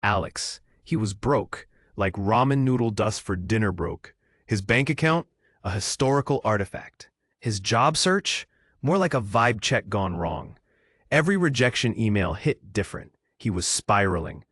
Alex. He was broke, like ramen noodle dust for dinner broke. His bank account? A historical artifact. His job search? More like a vibe check gone wrong. Every rejection email hit different. He was spiraling.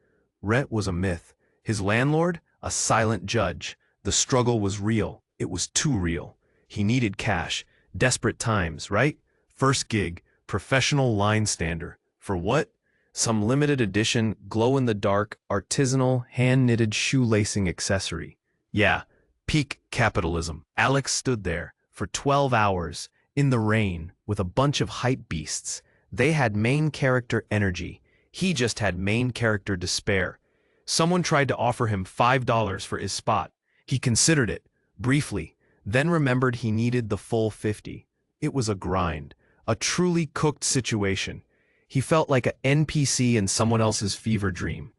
Rent was a myth. His landlord? A silent judge. The struggle was real. It was too real. He needed cash. Desperate times, right? First gig, professional line stander. For what? Some limited edition, glow-in-the-dark, artisanal, hand-knitted shoelacing accessory. Yeah, peak capitalism. Alex stood there for 12 hours, in the rain, with a bunch of hype beasts. They had main character energy. He just had main character despair. Someone tried to offer him $5 for his spot. He considered it, briefly, then remembered he needed the full 50. It was a grind, a truly cooked situation. He felt like an NPC in someone else's fever dream.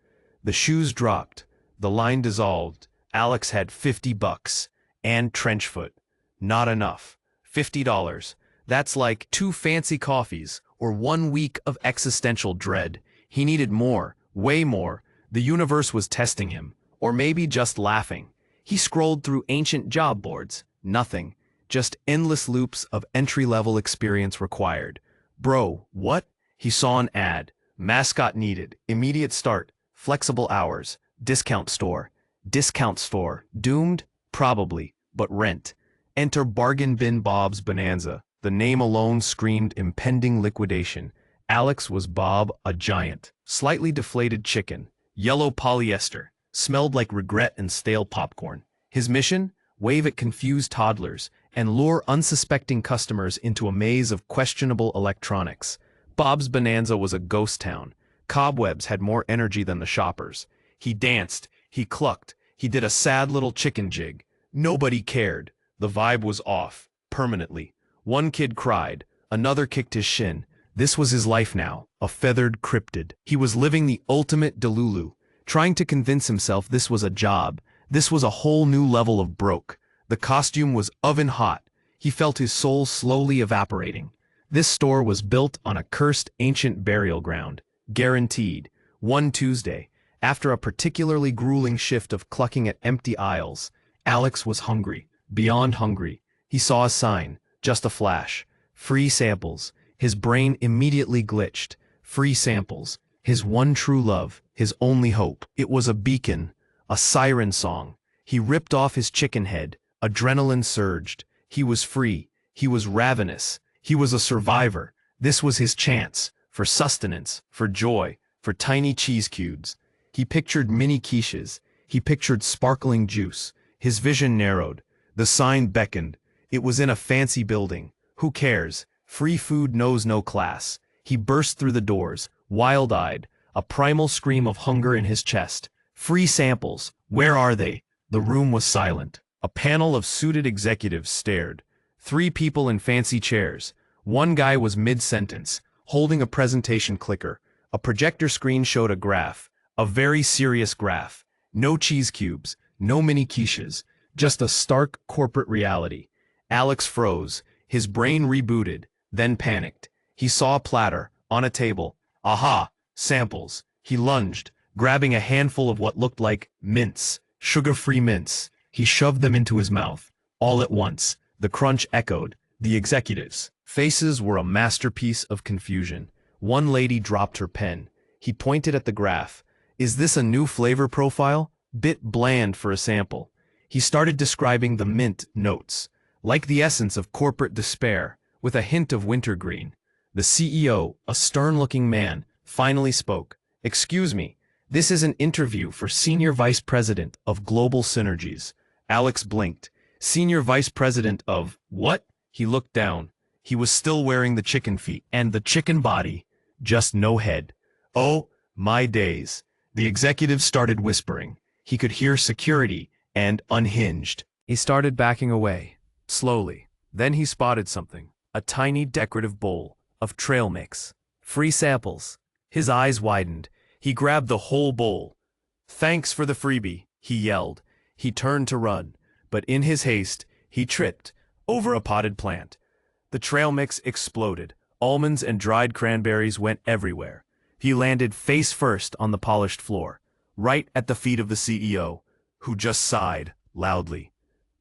The shoes dropped. The line dissolved. Alex had $50. And trench foot. Not enough. $50. That's like 2 fancy coffees or 1 week of existential dread. He needed more, way more. The universe was testing him. Or maybe just laughing. He scrolled through ancient job boards. Nothing. Just endless loops of entry-level experience required. Bro, what? He saw an ad. Mascot needed. Immediate start. Flexible hours. Discount store. Discount store. Doomed? Probably. But rent. Enter Bargain Bin Bob's Bonanza. The name alone screamed impending liquidation. Alex was Bob, a giant. Slightly deflated chicken. Yellow polyester. Smelled like regret and stale popcorn. His mission? Wave at confused toddlers and lure unsuspecting customers into a maze of questionable electronics. Bob's Bonanza was a ghost town. Cobwebs had more energy than the shoppers. He danced, he clucked, he did a sad little chicken jig. Nobody cared. The vibe was off, permanently. One kid cried, another kicked his shin. This was his life now, a feathered cryptid. He was living the ultimate delulu, trying to convince himself this was a job. This was a whole new level of broke. The costume was oven hot. He felt his soul slowly evaporating. This store was built on a cursed ancient burial ground. Guaranteed. One Tuesday, after a particularly grueling shift of clucking at empty aisles, Alex was hungry, beyond hungry. He saw a sign, just a flash. Free samples. His brain immediately glitched. Free samples. His one true love, his only hope. It was a beacon, a siren song. He ripped off his chicken head. Adrenaline surged. He was free. He was ravenous. He was a survivor. This was his chance. For sustenance. For joy. For tiny cheese cubes. He pictured mini quiches. He pictured sparkling juice. His vision narrowed. The sign beckoned. It was in a fancy building. Who cares? Free food knows no class. He burst through the doors, wild-eyed, a primal scream of hunger in his chest. Free samples. Where are they? The room was silent. A panel of suited executives stared. 3 people in fancy chairs. One guy was mid-sentence, holding a presentation clicker. A projector screen showed a graph. A very serious graph. No cheese cubes. No mini quiches. Just a stark corporate reality. Alex froze. His brain rebooted, then panicked. He saw a platter, on a table. Aha! Samples. He lunged, grabbing a handful of what looked like mints. Sugar-free mints. He shoved them into his mouth. All at once, the crunch echoed. The executives' faces were a masterpiece of confusion. One lady dropped her pen. He pointed at the graph. Is this a new flavor profile? Bit bland for a sample. He started describing the mint notes. Like the essence of corporate despair, with a hint of wintergreen. The CEO, a stern-looking man, finally spoke. Excuse me, this is an interview for Senior Vice President of Global Synergies. Alex blinked. Senior Vice President of what? He looked down. He was still wearing the chicken feet and the chicken body, just no head. Oh, my days. The executive started whispering. He could hear security and unhinged. He started backing away, slowly. Then he spotted something, a tiny decorative bowl of trail mix. Free samples. His eyes widened. He grabbed the whole bowl. Thanks for the freebie, he yelled. He turned to run, but in his haste, he tripped over a potted plant. The trail mix exploded. Almonds and dried cranberries went everywhere. He landed face first on the polished floor. right at the feet of the CEO, who just sighed loudly.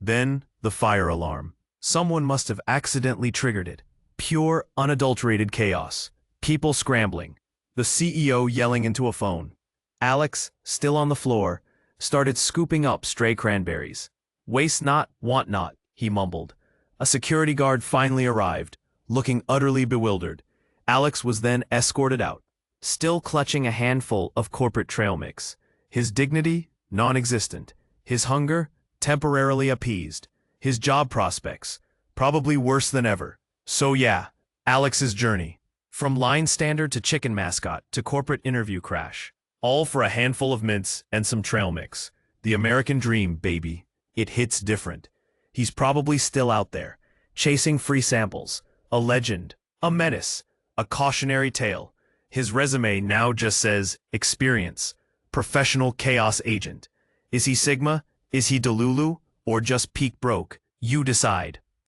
Then, the fire alarm. Someone must have accidentally triggered it. Pure, unadulterated chaos. People scrambling. The CEO yelling into a phone. Alex, still on the floor, started scooping up stray cranberries. "Waste not, want not," he mumbled. A security guard finally arrived, looking utterly bewildered. Alex was then escorted out, still clutching a handful of corporate trail mix. His dignity, non-existent. His hunger, temporarily appeased. His job prospects, probably worse than ever. So yeah, Alex's journey. From line standard to chicken mascot to corporate interview crash. All for a handful of mints and some trail mix. The American dream, baby. It hits different. He's probably still out there, chasing free samples. A legend. A menace. A cautionary tale. His resume now just says, experience. Professional chaos agent. Is he Sigma? Is he Delulu? Or just peak broke? You decide.